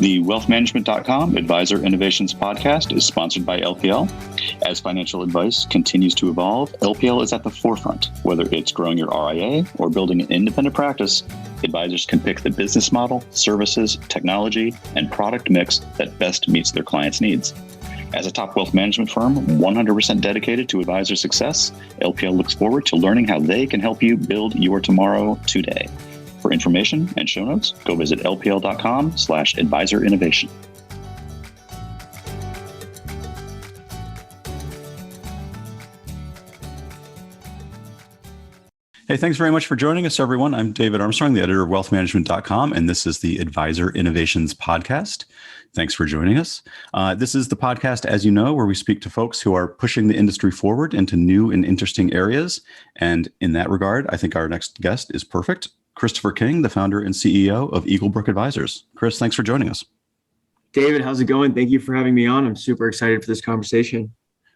The wealthmanagement.com Advisor Innovations podcast is sponsored by LPL. As financial advice continues to evolve, LPL is at the forefront. Whether it's growing your RIA or building an independent practice, advisors can pick the business model, services, technology, and product mix that best meets their clients' needs. As a top wealth management firm 100% dedicated to advisor success, LPL looks forward to learning how they can help you build your tomorrow today. For information and show notes, go visit lpl.com/advisor innovation. Hey, thanks very much for joining us, everyone. I'm David Armstrong, the editor of wealthmanagement.com, and this is the Advisor Innovations podcast. Thanks for joining us. This is the podcast, as you know, where we speak to folks who are pushing the industry forward into new and interesting areas. And in that regard, I think our next guest is perfect. Christopher King, the founder and CEO of Eaglebrook Advisors. Chris, thanks for joining us. David, how's it going? Thank you for having me on. I'm super excited for this conversation.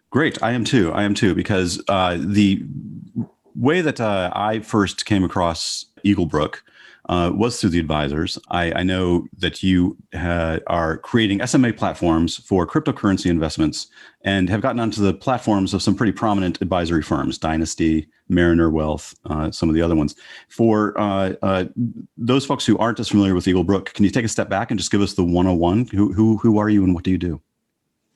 Great. I am too, because the way that I first came across Eaglebrook was through the advisors. I know that you are creating SMA platforms for cryptocurrency investments and have gotten onto the platforms of some pretty prominent advisory firms, Dynasty, Mariner Wealth, some of the other ones. For those folks who aren't as familiar with Eaglebrook, can you take a step back and just give us the 101? Who are you and what do you do?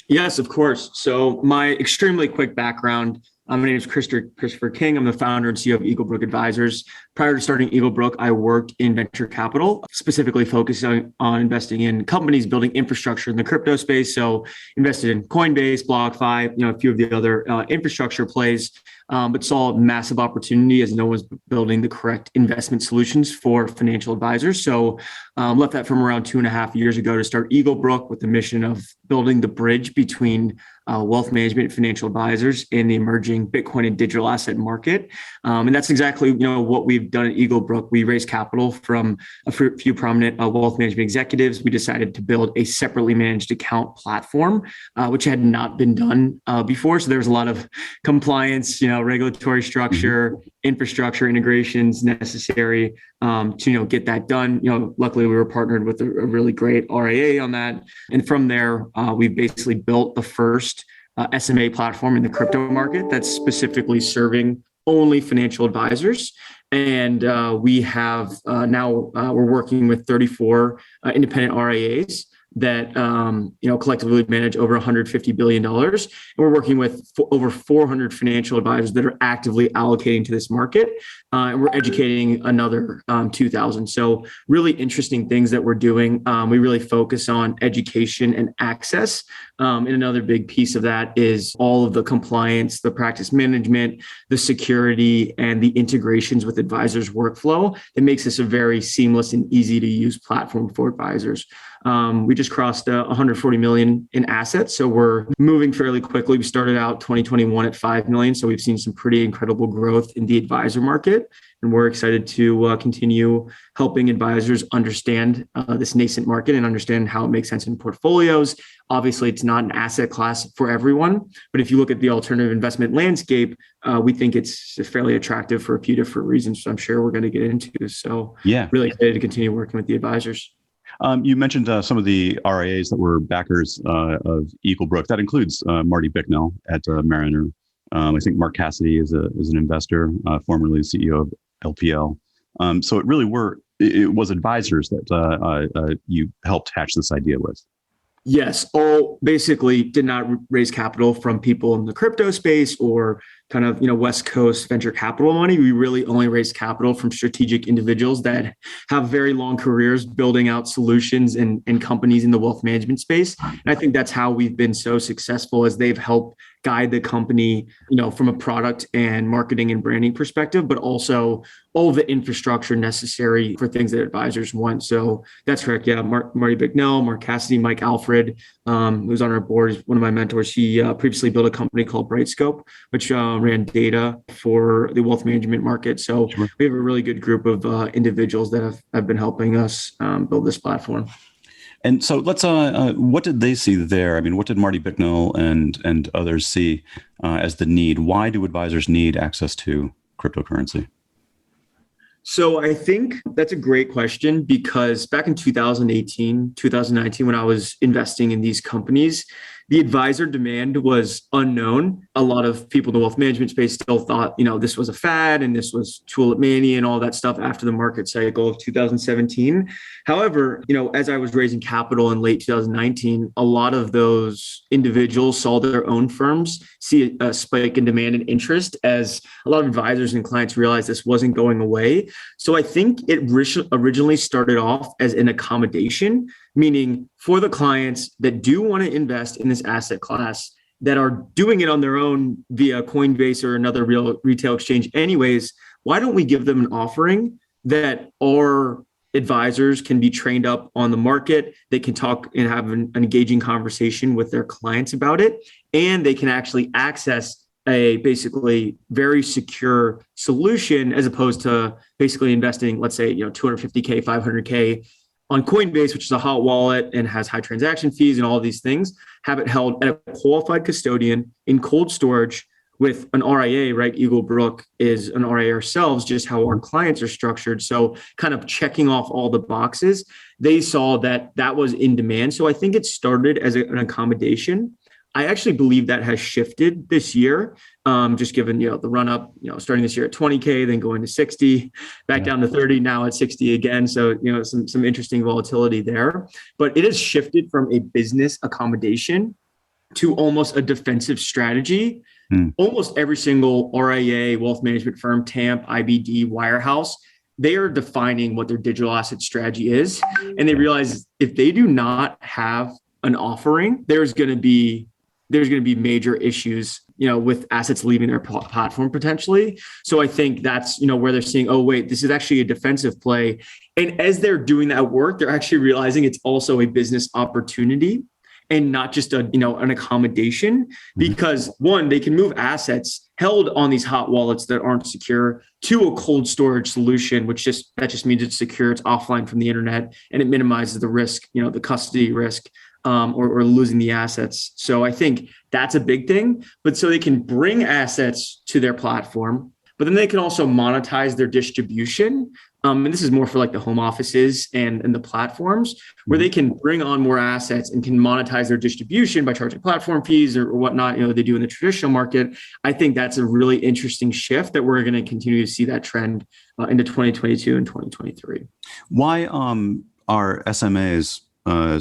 Yes, of course. So my extremely quick background. My name is Christopher King. I'm the founder and CEO of Eaglebrook Advisors. Prior to starting Eaglebrook, I worked in venture capital, specifically focusing on investing in companies building infrastructure in the crypto space. So invested in Coinbase, BlockFi, a few of the other infrastructure plays, but saw massive opportunity as no one's building the correct investment solutions for financial advisors. So left that from around 2.5 years ago to start Eaglebrook with the mission of building the bridge between wealth management and financial advisors in the emerging Bitcoin and digital asset market. And that's exactly what we've done at Eaglebrook. We raised capital from a few prominent wealth management executives. We decided to build a separately managed account platform, which had not been done before. So there was a lot of compliance, regulatory structure, infrastructure integrations necessary to get that done. Luckily we were partnered with a really great RIA on that. And from there, we've basically built the first SMA platform in the crypto market that's specifically serving only financial advisors. And we have now we're working with 34 independent RIAs that collectively manage over $150 billion. And we're working with over 400 financial advisors that are actively allocating to this market. And we're educating another 2,000. So really interesting things that we're doing. We really focus on education and access. And another big piece of that is all of the compliance, the practice management, the security, and the integrations with advisors' workflow that makes this a very seamless and easy to use platform for advisors. We just crossed 140 million in assets. So we're moving fairly quickly. We started out 2021 at 5 million. So we've seen some pretty incredible growth in the advisor market. And we're excited to continue helping advisors understand this nascent market and understand how it makes sense in portfolios. Obviously, it's not an asset class for everyone. But if you look at the alternative investment landscape, we think it's fairly attractive for a few different reasons, which I'm sure we're going to get into. So really excited to continue working with the advisors. You mentioned some of the RIAs that were backers of Eaglebrook. That includes Marty Bicknell at Mariner. I think Mark Cassidy is an investor, formerly the CEO of LPL. So it was advisors that you helped hatch this idea with. Yes, all basically did not raise capital from people in the crypto space or kind of, West Coast venture capital money. We really only raise capital from strategic individuals that have very long careers building out solutions and companies in the wealth management space. And I think that's how we've been so successful, as they've helped guide the company, from a product and marketing and branding perspective, but also all of the infrastructure necessary for things that advisors want. So that's correct. Yeah. Marty Bicknell, Mark Cassidy, Mike Alfred, who's on our board, is one of my mentors. He previously built a company called Brightscope, which ran data for the wealth management market. So we have a really good group of individuals that have been helping us build this platform. And so let's, what did they see there? I mean, what did Marty Bicknell and others see as the need? Why do advisors need access to cryptocurrency? So I think that's a great question because back in 2018, 2019, when I was investing in these companies, the advisor demand was unknown. A lot of people in the wealth management space still thought, this was a fad and this was tulip mania and all that stuff after the market cycle of 2017. However, as I was raising capital in late 2019, a lot of those individuals saw their own firms see a spike in demand and interest as a lot of advisors and clients realized this wasn't going away. So I think it originally started off as an accommodation, meaning for the clients that do want to invest in this asset class that are doing it on their own via Coinbase or another real retail exchange anyways, why don't we give them an offering that our advisors can be trained up on the market, they can talk and have an engaging conversation with their clients about it, and they can actually access a basically very secure solution as opposed to basically investing, let's say, $250K, $500K on Coinbase, which is a hot wallet and has high transaction fees and all of these things, have it held at a qualified custodian in cold storage with an RIA, right? Eaglebrook is an RIA ourselves, just how our clients are structured. So kind of checking off all the boxes, they saw that was in demand. So I think it started as an accommodation. I actually believe that has shifted this year, just given the run up, starting this year at 20K, then going to 60, back down to 30, now at 60 again. So some interesting volatility there. But it has shifted from a business accommodation to almost a defensive strategy. Almost every single RIA, wealth management firm, TAMP, IBD, wirehouse, they are defining what their digital asset strategy is, and they realize if they do not have an offering, there's going to be major issues, with assets leaving their platform potentially. So I think that's, where they're seeing, oh, wait, this is actually a defensive play. And as they're doing that work, they're actually realizing it's also a business opportunity and not just an accommodation, because one, they can move assets held on these hot wallets that aren't secure to a cold storage solution, that just means it's secure, it's offline from the internet, and it minimizes the risk, the custody risk. Or losing the assets. So I think that's a big thing. But so they can bring assets to their platform, but then they can also monetize their distribution. And this is more for like the home offices and the platforms where they can bring on more assets and can monetize their distribution by charging platform fees or whatnot, they do in the traditional market. I think that's a really interesting shift that we're going to continue to see that trend into 2022 and 2023. Why are SMAs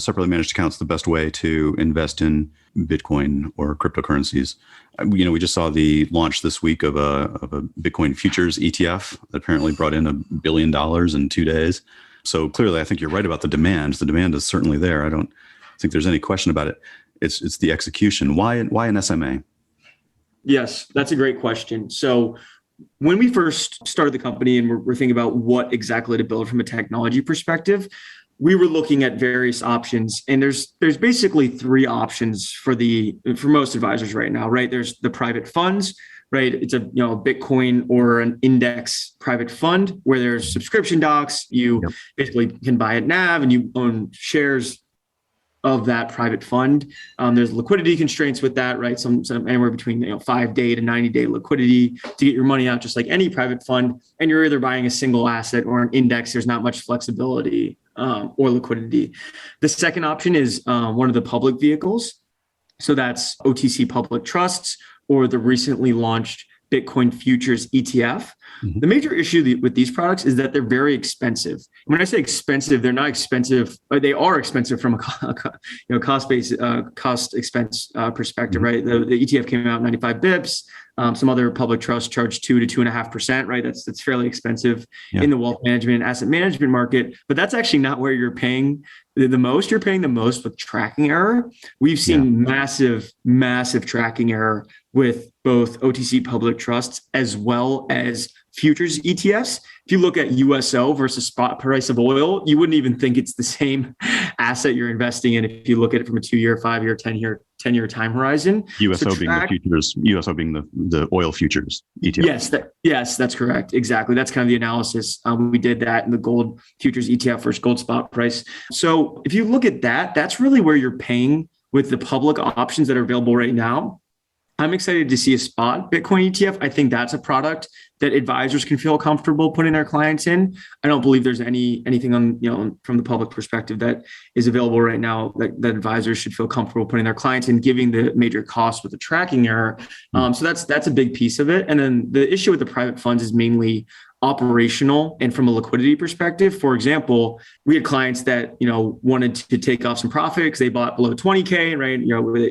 separately managed accounts the best way to invest in Bitcoin or cryptocurrencies? We just saw the launch this week of a Bitcoin futures ETF that apparently brought in $1 billion in 2 days. So clearly, I think you're right about the demand. The demand is certainly there. I don't think there's any question about it. It's the execution. Why an SMA? Yes, that's a great question. So when we first started the company and we're thinking about what exactly to build from a technology perspective, we were looking at various options, and there's basically three options for most advisors right now, right? There's the private funds, right? It's a Bitcoin or an index private fund where there's subscription docs. You basically can buy at NAV and you own shares of that private fund. There's liquidity constraints with that, right? Some anywhere between 5-day to 90-day liquidity to get your money out, just like any private fund. And you're either buying a single asset or an index. There's not much flexibility or liquidity. The second option is one of the public vehicles. So that's OTC public trusts or the recently launched Bitcoin futures ETF. The major issue with these products is that they're very expensive. When I say expensive, they're not expensive. They are expensive from a cost expense perspective, right? The ETF came out 95 bips. Some other public trusts charge 2 to 2.5%, right? That's fairly expensive in the wealth management and asset management market. But that's actually not where you're paying the most. You're paying the most with tracking error. We've seen massive tracking error with both OTC public trusts as well as futures ETFs. If you look at USO versus spot price of oil, you wouldn't even think it's the same asset you're investing in if you look at it from a 2-year, 5-year, 10-year time horizon. USO being the futures, USO being the oil futures ETF. Yes, that's correct. Exactly. That's kind of the analysis. We did that in the gold futures ETF versus gold spot price. So if you look at that, that's really where you're paying with the public options that are available right now. I'm excited to see a spot Bitcoin ETF. I think that's a product that advisors can feel comfortable putting their clients in. I don't believe there's anything on, from the public perspective that is available right now that advisors should feel comfortable putting their clients in, giving the major cost with the tracking error. So that's a big piece of it. And then the issue with the private funds is mainly operational and from a liquidity perspective. For example, we had clients that, wanted to take off some profit because they bought below 20K, right?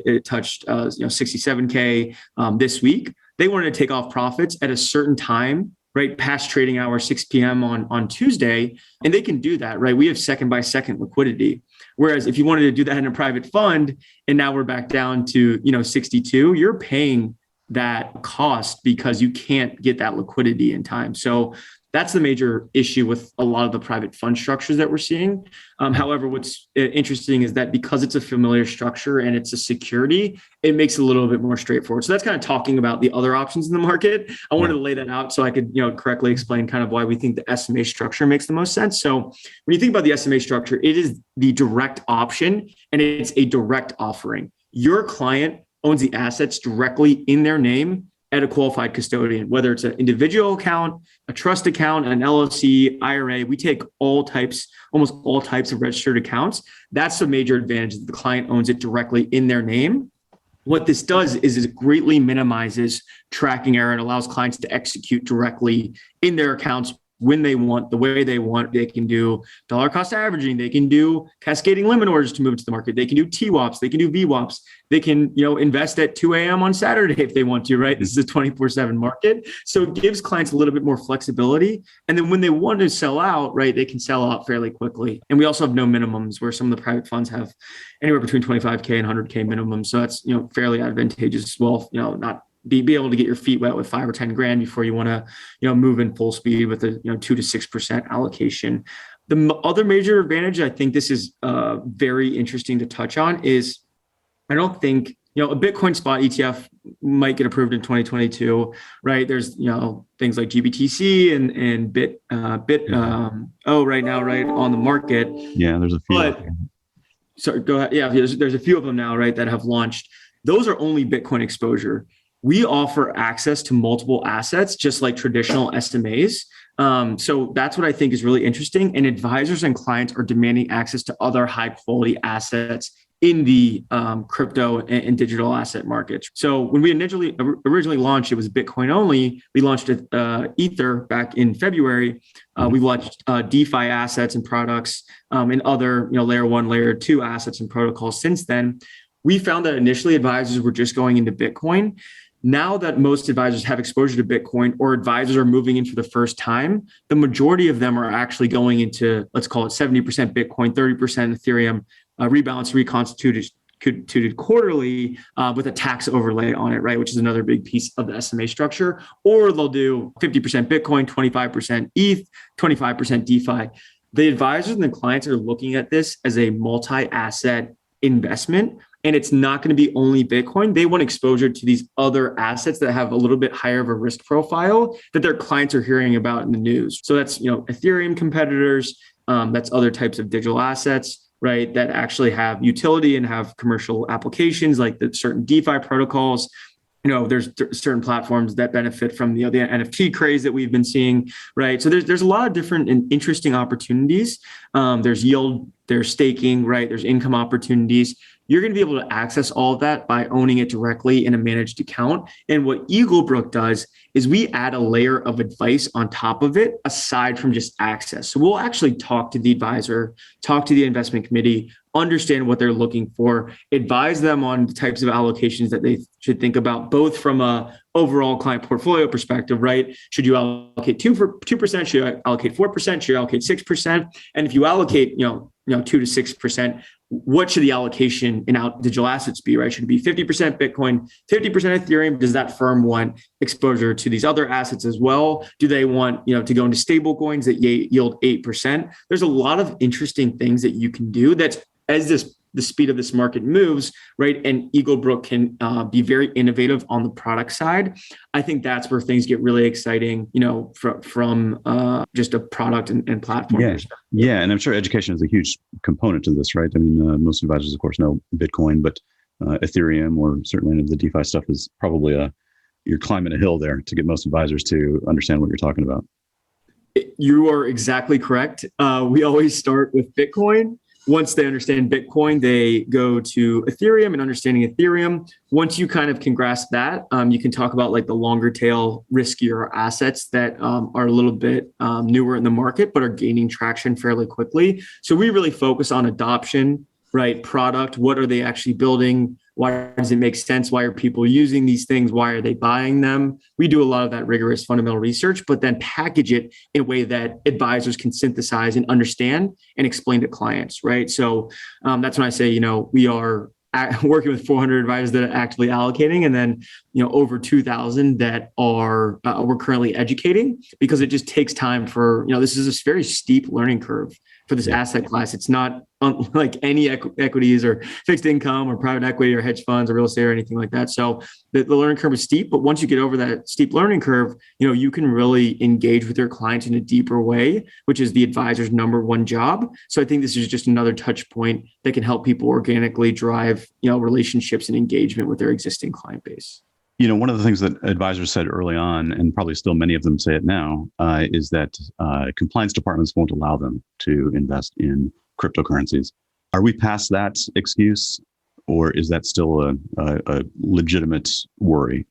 It touched, 67K this week. They wanted to take off profits at a certain time, right? Past trading hour, 6 p.m. on Tuesday. And they can do that, right? We have second by second liquidity. Whereas if you wanted to do that in a private fund, and now we're back down to, 62, you're paying that cost because you can't get that liquidity in time. So that's the major issue with a lot of the private fund structures that we're seeing. However, what's interesting is that because it's a familiar structure and it's a security, it makes it a little bit more straightforward. So that's kind of talking about the other options in the market. I wanted to lay that out so I could, correctly explain kind of why we think the SMA structure makes the most sense. So when you think about the SMA structure, it is the direct option and it's a direct offering. Your client owns the assets directly in their name at a qualified custodian, whether it's an individual account, a trust account, an LLC, IRA. We take almost all types of registered accounts. That's the major advantage, that the client owns it directly in their name. What this does is it greatly minimizes tracking error and allows clients to execute directly in their accounts when they want, the way they want. They can do dollar cost averaging. They can do cascading limit orders to move to the market. They can do TWAPs. They can do VWAPs. They can, invest at 2 a.m. on Saturday if they want to, right? This is a 24/7 market. So it gives clients a little bit more flexibility. And then when they want to sell out, right, they can sell out fairly quickly. And we also have no minimums, where some of the private funds have anywhere between 25K and 100K minimums. So that's, fairly advantageous as well, not be able to get your feet wet with 5 or 10 grand before you want to, move in full speed with a, 2 to 6% allocation. The other major advantage, I think this is very interesting to touch on, is I don't think, a Bitcoin spot ETF might get approved in 2022, right? There's, things like GBTC and right now, right, on the market. Yeah, there's a few. But, sorry, go ahead. Yeah, there's a few of them now, right, that have launched. Those are only Bitcoin exposure. We offer access to multiple assets, just like traditional SMAs. So that's what I think is really interesting. And advisors and clients are demanding access to other high quality assets in the crypto and digital asset markets. So when we originally launched, it was Bitcoin only. We launched Ether back in February. We launched DeFi assets and products and other layer 1, layer 2 assets and protocols since then. We found that initially advisors were just going into Bitcoin. Now that most advisors have exposure to Bitcoin, or advisors are moving in for the first time, the majority of them are actually going into, let's call it 70% Bitcoin, 30% Ethereum, rebalanced, reconstituted quarterly with a tax overlay on it, right? Which is another big piece of the SMA structure. Or they'll do 50% Bitcoin, 25% ETH, 25% DeFi. The advisors and the clients are looking at this as a multi-asset investment. And it's not going to be only Bitcoin. They want exposure to these other assets that have a little bit higher of a risk profile that their clients are hearing about in the news. So that's, Ethereum competitors, that's other types of digital assets, right, that actually have utility and have commercial applications, like the certain DeFi protocols. There's certain platforms that benefit from the NFT craze that we've been seeing, right? So there's a lot of different and interesting opportunities. There's yield, there's staking, right? There's income opportunities. You're going to be able to access all of that by owning it directly in a managed account. And what Eaglebrook does is we add a layer of advice on top of it, aside from just access. So we'll actually talk to the advisor, talk to the investment committee, understand what they're looking for, advise them on the types of allocations that they should think about, both from a overall client portfolio perspective, right? Should you allocate 2%? Should you allocate 4%? Should you allocate 6%? And if you allocate, 2 to 6%, what should the allocation in digital assets be, right? Should it be 50% Bitcoin, 50% Ethereum? Does that firm want exposure to these other assets as well? Do they want, to go into stable coins that yield 8%? There's a lot of interesting things that you can do that's, as the speed of this market moves, right? And Eaglebrook can be very innovative on the product side. I think that's where things get really exciting, from just a product and platform perspective. Yeah. And I'm sure education is a huge component to this, right? I mean, most advisors, of course, know Bitcoin, but Ethereum, or certainly the DeFi stuff, is probably a you're climbing a hill there to get most advisors to understand what you're talking about. You are exactly correct. We always start with Bitcoin. Once they understand Bitcoin, they go to Ethereum and understanding Ethereum. Once you kind of can grasp that, you can talk about like the longer tail, riskier assets that are a little bit newer in the market, but are gaining traction fairly quickly. So we really focus on adoption, right? Product. What are they actually building? Why does it make sense? Why are people using these things? Why are they buying them? We do a lot of that rigorous fundamental research, but then package it in a way that advisors can synthesize and understand and explain to clients, right? So that's when I say, we are working with 400 advisors that are actively allocating, and then over 2,000 that are we're currently educating, because it just takes time for this is a very steep learning curve for this asset class. It's not like any equities or fixed income or private equity or hedge funds or real estate or anything like that. So the learning curve is steep, but once you get over that steep learning curve, you can really engage with your clients in a deeper way, which is the advisor's number one job. So I think this is just another touch point that can help people organically drive, relationships and engagement with their existing client base. One of the things that advisors said early on, and probably still many of them say it now, is that compliance departments won't allow them to invest in cryptocurrencies. Are we past that excuse, or is that still a legitimate worry?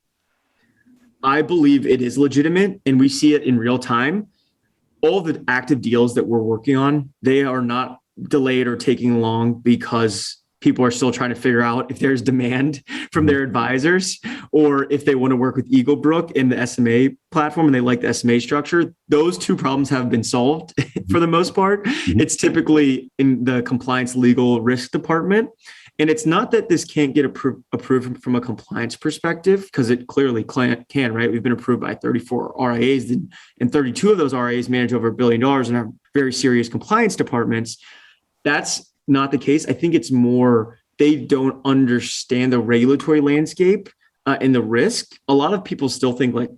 I believe it is legitimate, and we see it in real time. All the active deals that we're working on, they are not delayed or taking long because people are still trying to figure out if there's demand from their advisors, or if they want to work with Eaglebrook in the SMA platform and they like the SMA structure. Those two problems have been solved for the most part. It's typically in the compliance legal risk department. And it's not that this can't get approved from a compliance perspective, because it clearly can, right? We've been approved by 34 RIAs, and 32 of those RIAs manage over $1 billion and have very serious compliance departments. That's not the case. I think it's more they don't understand the regulatory landscape and the risk. A lot of people still think like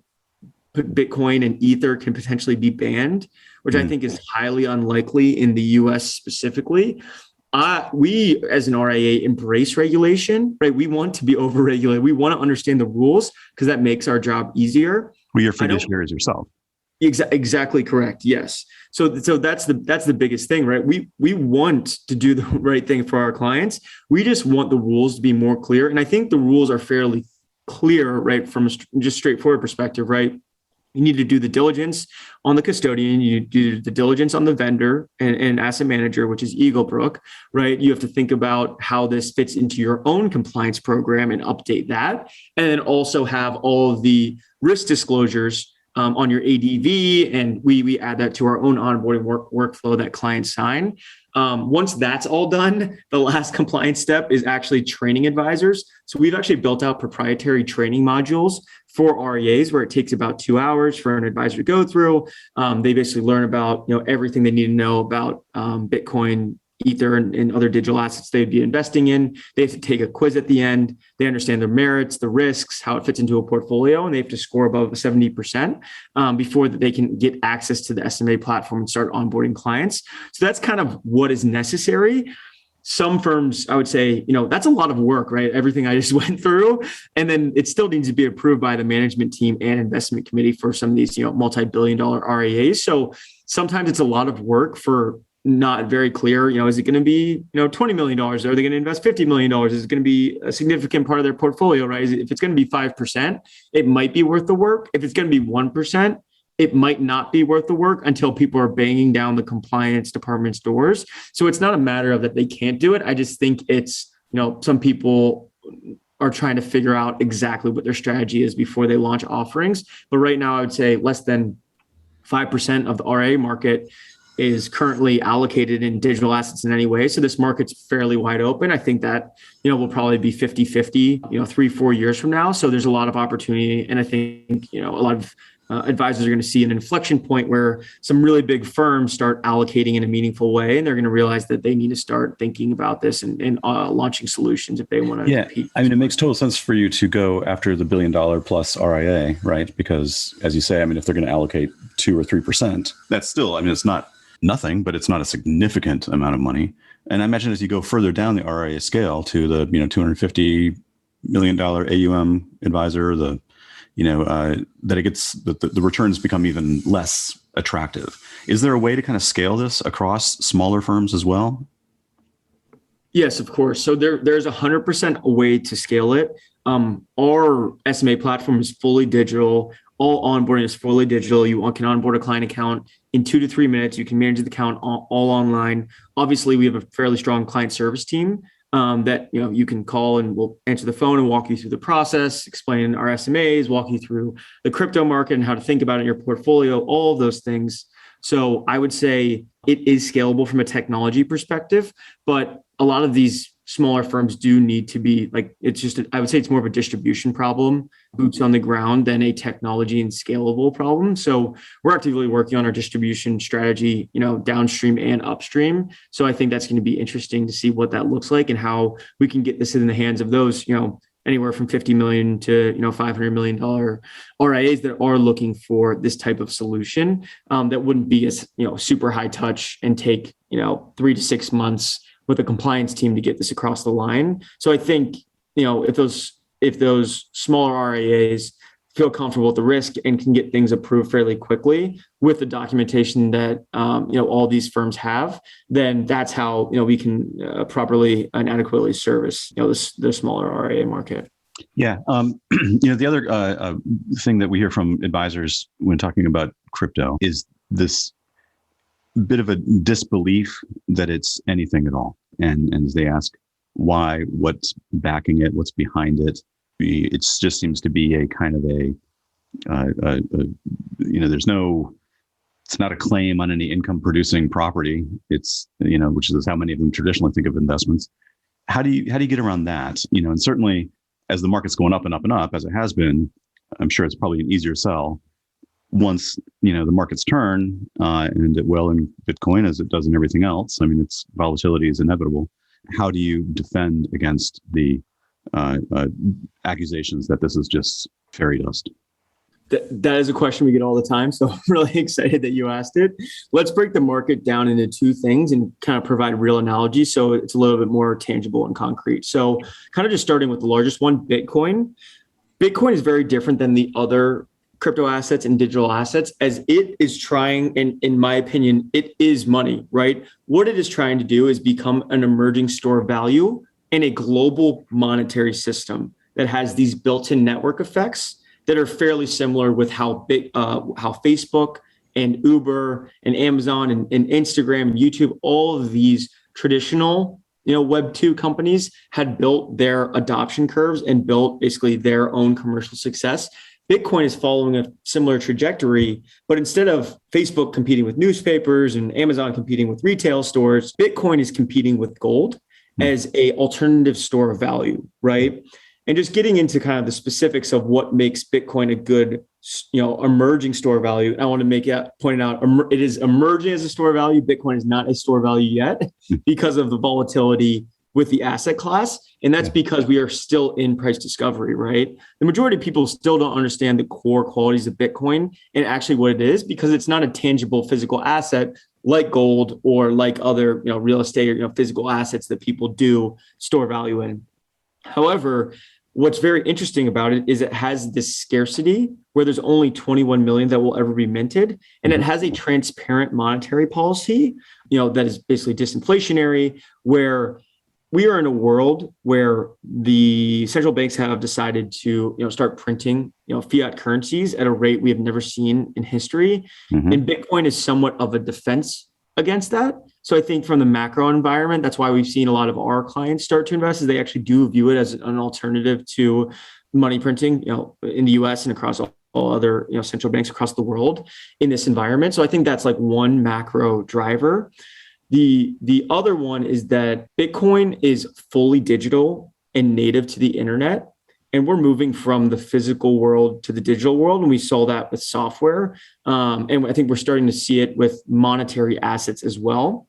Bitcoin and Ether can potentially be banned, which I think is highly unlikely in the US specifically. We as an RIA embrace regulation, right? We want to be over-regulated. We want to understand the rules because that makes our job easier. Well, you're fiduciaries yourself. Exactly correct. Yes. So that's the biggest thing, right? We want to do the right thing for our clients. We just want the rules to be more clear. And I think the rules are fairly clear, right? From a just straightforward perspective, right? You need to do the diligence on the custodian. You do the diligence on the vendor and asset manager, which is Eaglebrook, right? You have to think about how this fits into your own compliance program and update that. And then also have all of the risk disclosures on your ADV, and we add that to our own onboarding workflow that clients sign. Once that's all done, the last compliance step is actually training advisors. So we've actually built out proprietary training modules for REAs where it takes about 2 hours for an advisor to go through. They basically learn about everything they need to know about Bitcoin, Ether, and other digital assets they'd be investing in. They have to take a quiz at the end. They understand the merits, the risks, how it fits into a portfolio, and they have to score above 70% before they can get access to the SMA platform and start onboarding clients. So that's kind of what is necessary. Some firms, I would say, that's a lot of work, right? Everything I just went through. And then it still needs to be approved by the management team and investment committee for some of these, multi-billion-dollar RIAs. So sometimes it's a lot of work for not very clear, is it going to be, $20 million? Are they going to invest $50 million? Is it going to be a significant part of their portfolio, right? If it's going to be 5%, it might be worth the work. If it's going to be 1%, it might not be worth the work until people are banging down the compliance department's doors. So it's not a matter of that they can't do it. I just think it's, some people are trying to figure out exactly what their strategy is before they launch offerings. But right now, I would say less than 5% of the RIA market is currently allocated in digital assets in any way. So this market's fairly wide open. I think that, will probably be 50-50, 3-4 years from now. So there's a lot of opportunity. And I think, a lot of advisors are going to see an inflection point where some really big firms start allocating in a meaningful way. And they're going to realize that they need to start thinking about this and launching solutions if they want to compete. I mean, it makes total sense for you to go after the $1 billion plus RIA, right? Because as you say, if they're going to allocate 2 or 3%, that's still, it's not nothing, but it's not a significant amount of money. And I imagine as you go further down the RIA scale to the $250 million AUM advisor, the that it gets the returns become even less attractive. Is there a way to kind of scale this across smaller firms as well? Yes, of course. So there's 100% a way to scale it. Our SMA platform is fully digital. All onboarding is fully digital. You can onboard a client account in 2 to 3 minutes. You can manage the account all online. Obviously, we have a fairly strong client service team that you can call and we'll answer the phone and walk you through the process, explain our SMAs, walk you through the crypto market and how to think about it in your portfolio, all of those things. So I would say it is scalable from a technology perspective, but a lot of these smaller firms do need to be I would say it's more of a distribution problem, boots on the ground, than a technology and scalable problem. So we're actively working on our distribution strategy, downstream and upstream. So I think that's going to be interesting to see what that looks like and how we can get this in the hands of those, anywhere from $50 million to $500 million RIAs that are looking for this type of solution that wouldn't be as super high touch and take 3 to 6 months with a compliance team to get this across the line. So I think if those smaller RIAs feel comfortable with the risk and can get things approved fairly quickly with the documentation that all these firms have, then that's how we can properly and adequately service the smaller RIA market. Yeah, the other thing that we hear from advisors when talking about crypto is this bit of a disbelief that it's anything at all, and as they ask why, what's backing it, what's behind it. It just seems to be a kind of it's not a claim on any income producing property. It's, which is how many of them traditionally think of investments. How do you get around that? And certainly as the market's going up and up and up, as it has been, I'm sure it's probably an easier sell once, the markets turn, and in Bitcoin as it does in everything else. I mean, its volatility is inevitable. How do you defend against the accusations that this is just fairy dust? That is a question we get all the time. So I'm really excited that you asked it. Let's break the market down into two things and kind of provide real analogies so it's a little bit more tangible and concrete. So kind of just starting with the largest one, Bitcoin. Bitcoin is very different than the other crypto assets and digital assets, as it is trying, and in my opinion, it is money, right? What it is trying to do is become an emerging store of value in a global monetary system that has these built-in network effects that are fairly similar with how Facebook and Uber and Amazon and Instagram and YouTube, all of these traditional Web 2 companies had built their adoption curves and built basically their own commercial success. Bitcoin is following a similar trajectory, but instead of Facebook competing with newspapers and Amazon competing with retail stores, Bitcoin is competing with gold as a alternative store of value, right? And just getting into kind of the specifics of what makes Bitcoin a good, emerging store of value. I want to point out, it is emerging as a store of value. Bitcoin is not a store of value yet because of the volatility with the asset class. And that's because we are still in price discovery, right? The majority of people still don't understand the core qualities of Bitcoin and actually what it is, because it's not a tangible physical asset like gold or like other, real estate or, physical assets that people do store value in. However, what's very interesting about it is it has this scarcity where there's only 21 million that will ever be minted. And it has a transparent monetary policy, that is basically disinflationary, where we are in a world where the central banks have decided to, start printing, fiat currencies at a rate we have never seen in history. And Bitcoin is somewhat of a defense against that. So I think from the macro environment, that's why we've seen a lot of our clients start to invest, is they actually do view it as an alternative to money printing, in the US and across all other, central banks across the world in this environment. So I think that's like one macro driver. The other one is that Bitcoin is fully digital and native to the internet. And we're moving from the physical world to the digital world. And we saw that with software. And I think we're starting to see it with monetary assets as well.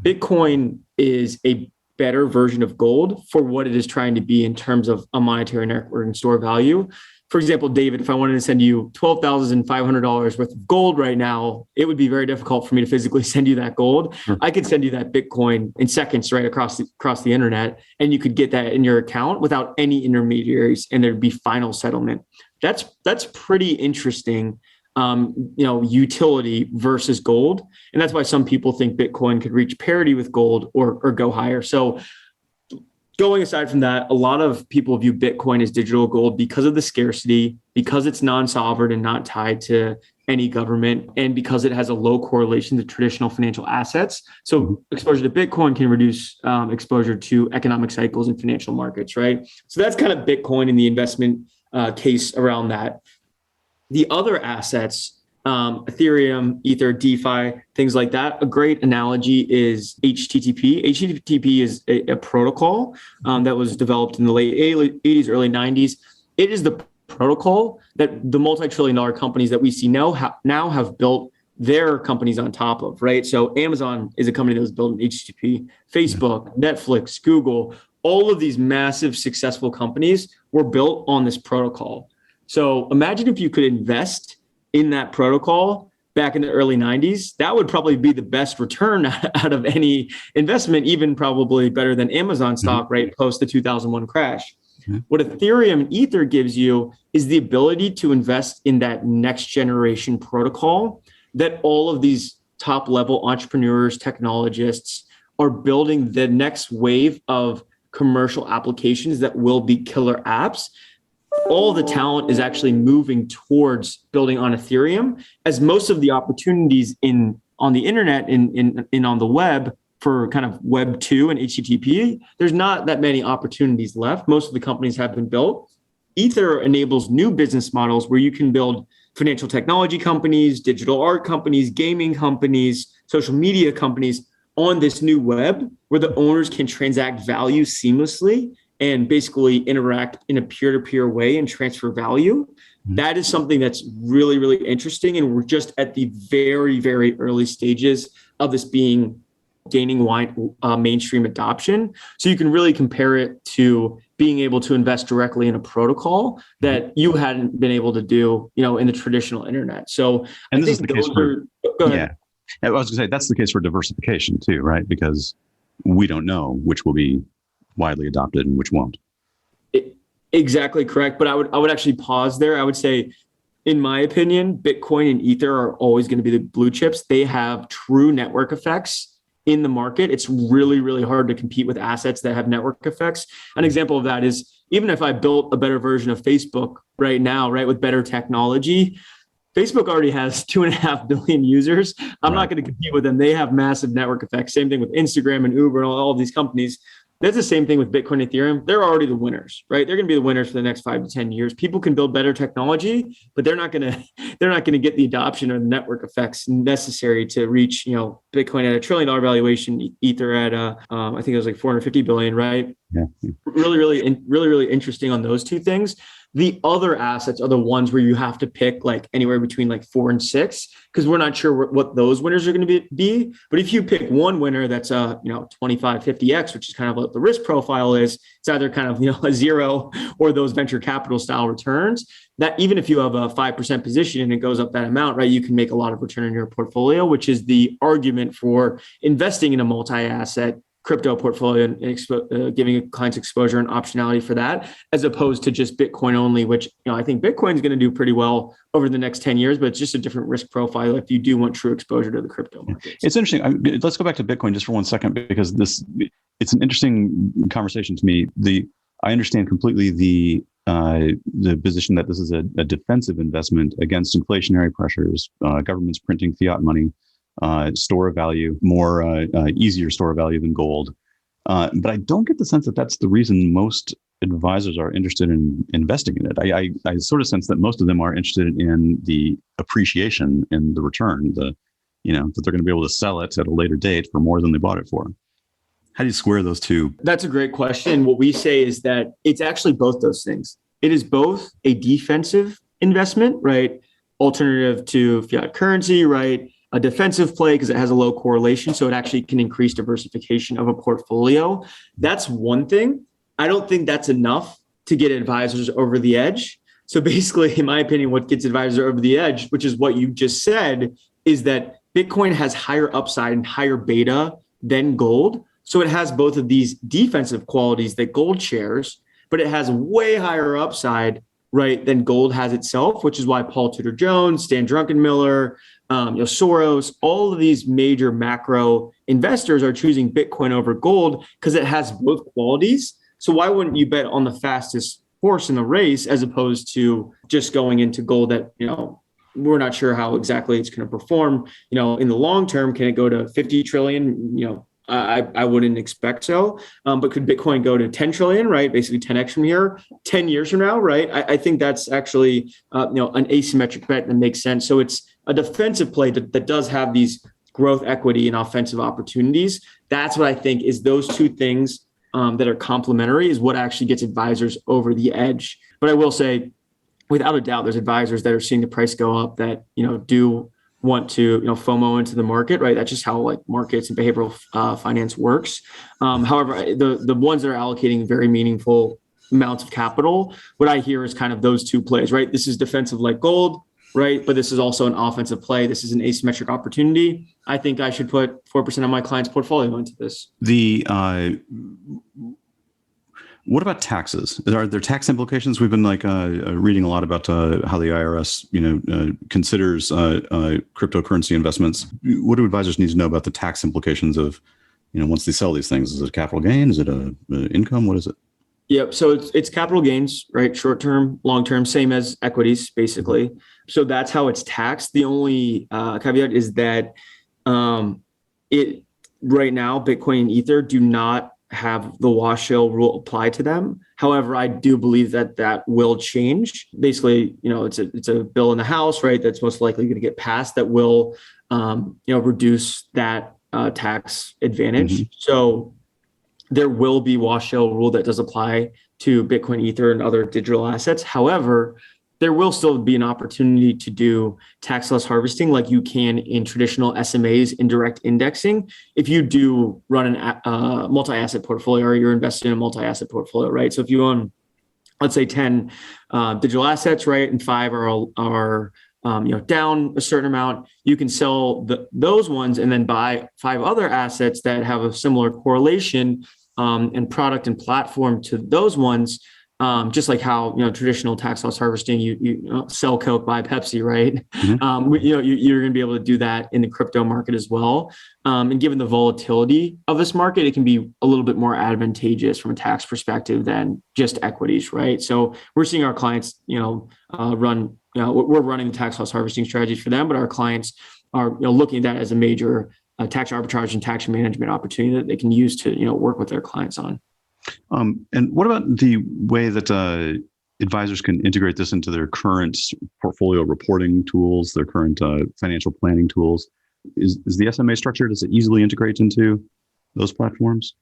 Bitcoin is a better version of gold for what it is trying to be in terms of a monetary network and store value. for example, David, if I wanted to send you $12,500 worth of gold right now, it would be very difficult for me to physically send you that gold. Sure. I could send you that Bitcoin in seconds, right, across the internet, and you could get that in your account without any intermediaries, and there'd be final settlement. That's pretty interesting, utility versus gold, and that's why some people think Bitcoin could reach parity with gold or go higher. So, going aside from that, a lot of people view Bitcoin as digital gold because of the scarcity, because it's non-sovereign and not tied to any government, and because it has a low correlation to traditional financial assets. So exposure to Bitcoin can reduce exposure to economic cycles and financial markets, right? So that's kind of Bitcoin and the investment case around that. The other assets, Ethereum, Ether, DeFi, things like that. A great analogy is HTTP. HTTP is a protocol that was developed in the late 80s, early 90s. It is the protocol that the multi-trillion-dollar companies that we see now have built their companies on top of, right? So Amazon is a company that was built in HTTP. Facebook, Netflix, Google, all of these massive successful companies were built on this protocol. So imagine if you could invest in that protocol back in the early 90s, that would probably be the best return out of any investment, even probably better than Amazon stock, right? Post the 2001 crash. What Ethereum and Ether gives you is the ability to invest in that next generation protocol that all of these top level entrepreneurs, technologists are building the next wave of commercial applications that will be killer apps. All the talent is actually moving towards building on Ethereum, as most of the opportunities on the internet and on the web for kind of Web 2 and HTTP, there's not that many opportunities left. Most of the companies have been built. Ether enables new business models where you can build financial technology companies, digital art companies, gaming companies, social media companies on this new web where the owners can transact value seamlessly and basically interact in a peer-to-peer way and transfer value. That is something that's really, really interesting. And we're just at the very, very early stages of this gaining mainstream adoption. So you can really compare it to being able to invest directly in a protocol that you hadn't been able to do, in the traditional internet. So and I this think is the case go ahead. Yeah. I was going to say, that's the case for diversification too, right? Because we don't know which will be widely adopted and which won't. Exactly correct. But I would actually pause there. I would say, in my opinion, Bitcoin and Ether are always going to be the blue chips. They have true network effects in the market. It's really, really hard to compete with assets that have network effects. An example of that is, even if I built a better version of Facebook right now, right, with better technology, Facebook already has 2.5 billion users. I'm not going to compete with them. They have massive network effects. Same thing with Instagram and Uber and all of these companies. That's the same thing with Bitcoin and Ethereum. They're already the winners, right? They're going to be the winners for the next 5 to 10 years. People can build better technology, but they're not going to get the adoption or the network effects necessary to reach, Bitcoin at $1 trillion valuation, Ether at I think it was like 450 billion, right? Yeah. Really interesting on those two things. The other assets are the ones where you have to pick like anywhere between like 4 and 6, because we're not sure what those winners are going to be. But if you pick one winner that's 25, 50x, which is kind of what the risk profile is, it's either kind of a zero or those venture capital style returns. That even if you have a 5% position and it goes up that amount, right, you can make a lot of return in your portfolio, which is the argument for investing in a multi-asset crypto portfolio and giving clients exposure and optionality for that, as opposed to just Bitcoin only, which I think Bitcoin is going to do pretty well over the next 10 years, but it's just a different risk profile if you do want true exposure to the crypto markets. It's interesting. Let's go back to Bitcoin just for 1 second, because it's an interesting conversation to me. I understand completely the position that this is a defensive investment against inflationary pressures, governments printing fiat money, store of value, more easier store of value than gold. But I don't get the sense that that's the reason most advisors are interested in investing in it. I sort of sense that most of them are interested in the appreciation and the return, that they're going to be able to sell it at a later date for more than they bought it for. How do you square those two? That's a great question. What we say is that it's actually both those things. It is both a defensive investment, right? Alternative to fiat currency, right? A defensive play because it has a low correlation. So it actually can increase diversification of a portfolio. That's one thing. I don't think that's enough to get advisors over the edge. So basically, in my opinion, what gets advisors over the edge, which is what you just said, is that Bitcoin has higher upside and higher beta than gold. So it has both of these defensive qualities that gold shares, but it has way higher upside, right, than gold has itself, which is why Paul Tudor Jones, Stan Druckenmiller, Soros, all of these major macro investors are choosing Bitcoin over gold because it has both qualities. So why wouldn't you bet on the fastest horse in the race as opposed to just going into gold that, we're not sure how exactly it's going to perform, in the long term? Can it go to 50 trillion? I wouldn't expect so. But could Bitcoin go to 10 trillion, right? Basically 10x from here, 10 years from now, right? I think that's actually, an asymmetric bet that makes sense. So it's a defensive play that does have these growth equity and offensive opportunities. That's what I think is those two things that are complementary is what actually gets advisors over the edge. But I will say, without a doubt, there's advisors that are seeing the price go up that, do want to, FOMO into the market, right? That's just how markets and behavioral finance works. However, the ones that are allocating very meaningful amounts of capital, what I hear is kind of those two plays, right? This is defensive like gold, right? But this is also an offensive play. This is an asymmetric opportunity. I think I should put 4% of my client's portfolio into this. What about taxes? Are there tax implications? We've been reading a lot about how the IRS, considers cryptocurrency investments. What do advisors need to know about the tax implications of, once they sell these things? Is it a capital gain? Is it a income? What is it? Yep. So it's capital gains, right? Short term, long term, same as equities, basically. So that's how it's taxed. The only caveat is that it right now, Bitcoin and Ether do not have the wash sale rule apply to them. However, I do believe that will change. Basically, it's a bill in the House, right? That's most likely going to get passed that will, reduce that tax advantage. Mm-hmm. So there will be wash sale rule that does apply to Bitcoin, Ether, and other digital assets. However, there will still be an opportunity to do tax loss harvesting like you can in traditional SMAs, indirect indexing. If you do run a multi-asset portfolio or you're invested in a multi-asset portfolio, right? So if you own, let's say 10 digital assets, right, and 5 are down a certain amount, you can sell those ones and then buy 5 other assets that have a similar correlation and product and platform to those ones. Just like how, traditional tax loss harvesting, you sell Coke, buy Pepsi, right? Mm-hmm. You're going to be able to do that in the crypto market as well. And given the volatility of this market, it can be a little bit more advantageous from a tax perspective than just equities, right? So we're seeing our clients, run, we're running the tax loss harvesting strategies for them, but our clients are looking at that as a major tax arbitrage and tax management opportunity that they can use to, work with their clients on. And what about the way that advisors can integrate this into their current portfolio reporting tools, their current financial planning tools? Is the SMA structure, does it easily integrate into those platforms?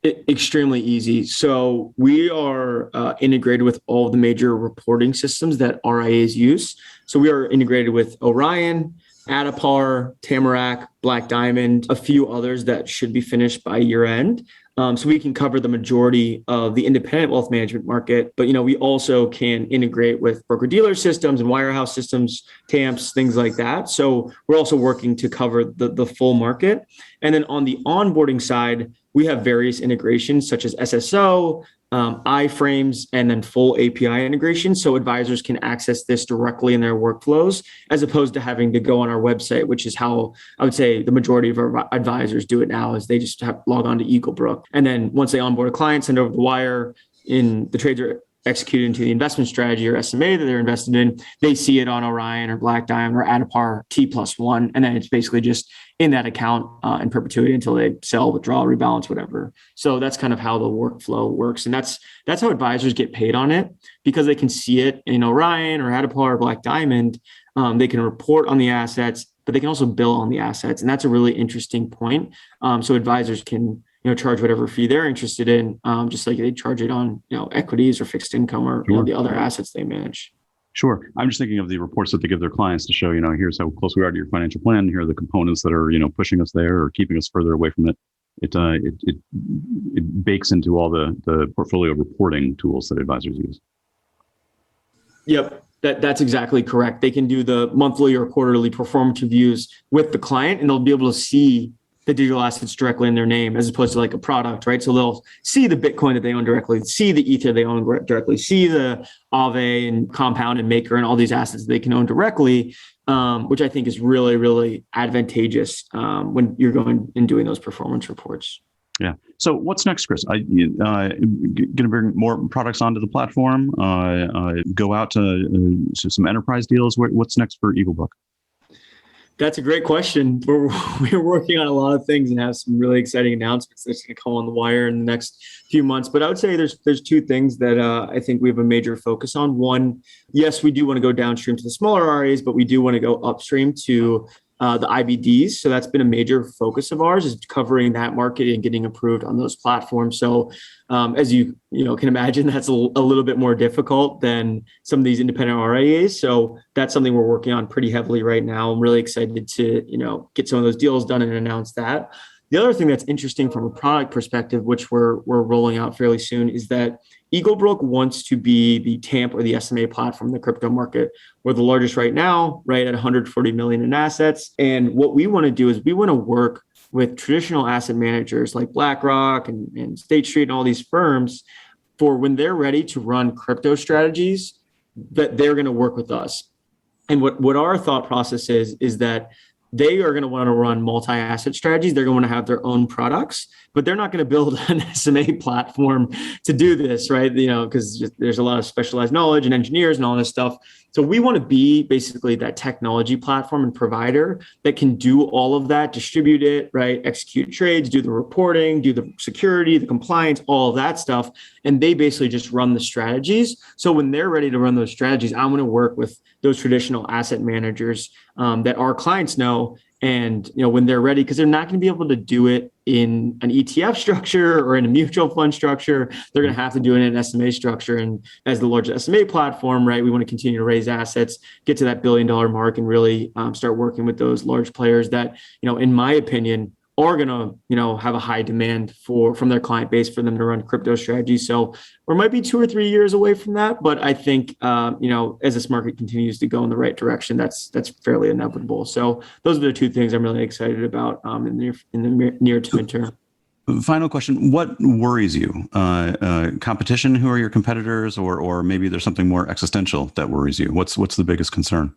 Extremely easy. So we are integrated with all the major reporting systems that RIAs use. So we are integrated with Orion, Adapar, Tamarack, Black Diamond, a few others that should be finished by year end. So we can cover the majority of the independent wealth management market, but we also can integrate with broker-dealer systems and wirehouse systems, TAMPs, things like that. So we're also working to cover the full market. And then on the onboarding side, we have various integrations such as SSO, iframes, and then full API integration. So advisors can access this directly in their workflows, as opposed to having to go on our website, which is how I would say the majority of our advisors do it now, is they just log on to Eaglebrook. And then once they onboard a client, send over the wire, in the trades are executed into the investment strategy or SMA that they're invested in, they see it on Orion or Black Diamond or Adapar T+1. And then it's basically just in that account in perpetuity until they sell, withdraw, rebalance, whatever. So that's kind of how the workflow works. And that's how advisors get paid on it, because they can see it in Orion or Adapar or Black Diamond. They can report on the assets, but they can also bill on the assets. And that's a really interesting point. So advisors can charge whatever fee they're interested in, just like they charge it on, equities or fixed income or sure. The other assets they manage. Sure. I'm just thinking of the reports that they give their clients to show, here's how close we are to your financial plan. Here are the components that are, pushing us there or keeping us further away from it. It bakes into all the portfolio reporting tools that advisors use. Yep. That's exactly correct. They can do the monthly or quarterly performance reviews with the client, and they'll be able to see the digital assets directly in their name as opposed to like a product, right? So they'll see the Bitcoin that they own directly, see the Ether they own directly, see the Aave and Compound and Maker and all these assets they can own directly, which I think is really, really advantageous when you're going and doing those performance reports. Yeah. So what's next, Chris? Going to bring more products onto the platform, go out to some enterprise deals. What's next for Eaglebrook? That's a great question. We're working on a lot of things and have some really exciting announcements that's going to come on the wire in the next few months. But I would say there's two things that I think we have a major focus on. One, yes, we do want to go downstream to the smaller RIAs, but we do want to go upstream to the IBDs. So that's been a major focus of ours, is covering that market and getting approved on those platforms. So as you can imagine, that's a little bit more difficult than some of these independent RIAs. So that's something we're working on pretty heavily right now. I'm really excited to get some of those deals done and announce that. The other thing that's interesting from a product perspective, which we're rolling out fairly soon, is that Eaglebrook wants to be the TAMP or the SMA platform in the crypto market. We're the largest right now, right at 140 million in assets. And what we want to do is we want to work with traditional asset managers like BlackRock and State Street and all these firms for when they're ready to run crypto strategies, that they're going to work with us. And what our thought process is that they are going to want to run multi-asset strategies. They're going to have their own products, but they're not going to build an SMA platform to do this, right? Because there's a lot of specialized knowledge and engineers and all this stuff. So we want to be basically that technology platform and provider that can do all of that, distribute it, right? Execute trades, do the reporting, do the security, the compliance, all of that stuff. And they basically just run the strategies. So when they're ready to run those strategies, I'm going to work with those traditional asset managers that our clients know. And when they're ready, because they're not going to be able to do it in an ETF structure or in a mutual fund structure, they're going to have to do it in an SMA structure. And as the largest SMA platform, right, we want to continue to raise assets, get to that $1 billion mark, and really start working with those large players that, in my opinion, are going to, have a high demand from their client base for them to run crypto strategies. So we might be 2 or 3 years away from that, but I think, as this market continues to go in the right direction, that's fairly inevitable. So those are the two things I'm really excited about in the near to midterm. Final question: what worries you? Competition? Who are your competitors, or maybe there's something more existential that worries you? What's the biggest concern?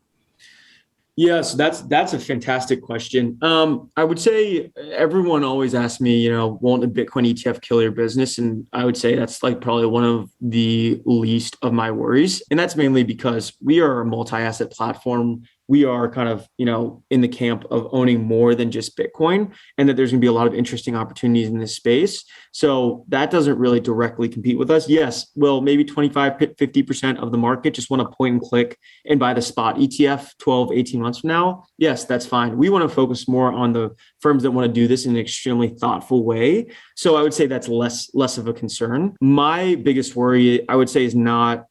Yes, that's a fantastic question. I would say everyone always asks me, won't a Bitcoin ETF kill your business? And I would say that's like probably one of the least of my worries. And that's mainly because we are a multi-asset platform. We are kind of, in the camp of owning more than just Bitcoin, and that there's going to be a lot of interesting opportunities in this space. So that doesn't really directly compete with us. Yes, well, maybe 25, 50% of the market just want to point and click and buy the spot ETF 12, 18 months from now. Yes, that's fine. We want to focus more on the firms that want to do this in an extremely thoughtful way. So I would say that's less of a concern. My biggest worry, I would say, is not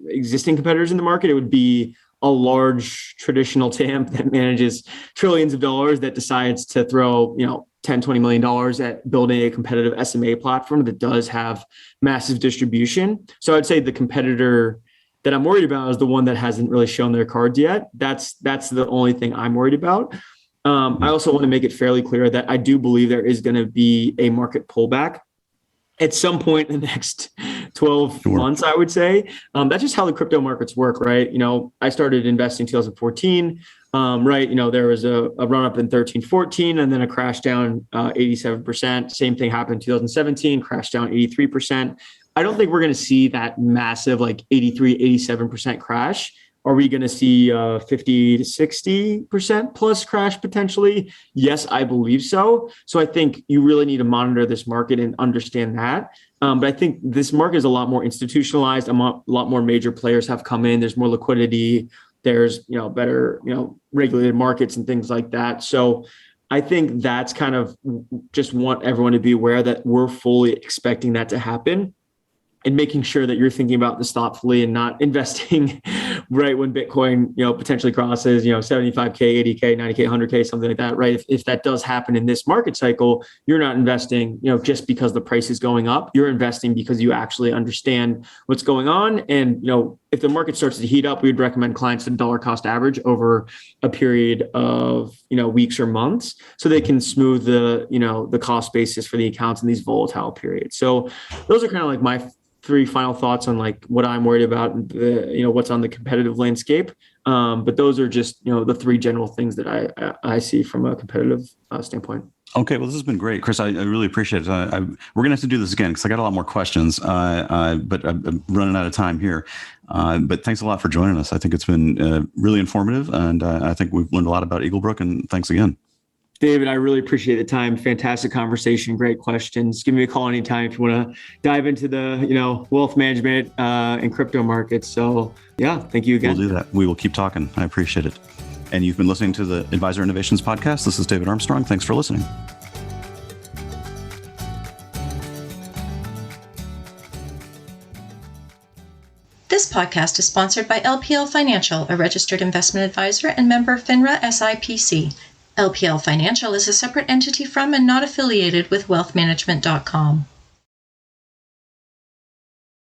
existing competitors in the market. It would be a large traditional TAMP that manages trillions of dollars that decides to throw, $10, $20 million at building a competitive SMA platform that does have massive distribution. So I'd say the competitor that I'm worried about is the one that hasn't really shown their cards yet. That's the only thing I'm worried about. I also want to make it fairly clear that I do believe there is going to be a market pullback at some point in the next 12 months, I would say. That's just how the crypto markets work, right? I started investing in 2014, right? There was a run up in 13, 14, and then a crash down 87%. Same thing happened in 2017, crash down 83%. I don't think we're going to see that massive 83, 87% crash. Are we going to see 50 to 60% plus crash potentially? Yes, I believe so. So I think you really need to monitor this market and understand that. But I think this market is a lot more institutionalized. A lot more major players have come in. There's more liquidity. There's, better, regulated markets and things like that. So I think that's kind of just want everyone to be aware that we're fully expecting that to happen, and making sure that you're thinking about this thoughtfully and not investing right when Bitcoin, potentially crosses, 75K, 80K, 90K, 100K, something like that, right? If that does happen in this market cycle, you're not investing, just because the price is going up. You're investing because you actually understand what's going on. And, if the market starts to heat up, we'd recommend clients to dollar cost average over a period of, weeks or months, so they can smooth the cost basis for the accounts in these volatile periods. So those are kind of like my three final thoughts on like what I'm worried about, and what's on the competitive landscape. But those are just, the three general things that I see from a competitive standpoint. Okay, well, this has been great, Chris. I really appreciate it. We're going to have to do this again because I got a lot more questions, but I'm running out of time here. But thanks a lot for joining us. I think it's been really informative, and I think we've learned a lot about Eaglebrook, and thanks again. David, I really appreciate the time. Fantastic conversation. Great questions. Give me a call anytime if you want to dive into the, wealth management and crypto markets. So yeah, thank you again. We'll do that. We will keep talking. I appreciate it. And you've been listening to the Advisor Innovations Podcast. This is David Armstrong. Thanks for listening. This podcast is sponsored by LPL Financial, a registered investment advisor and member of FINRA SIPC. LPL Financial is a separate entity from and not affiliated with wealthmanagement.com.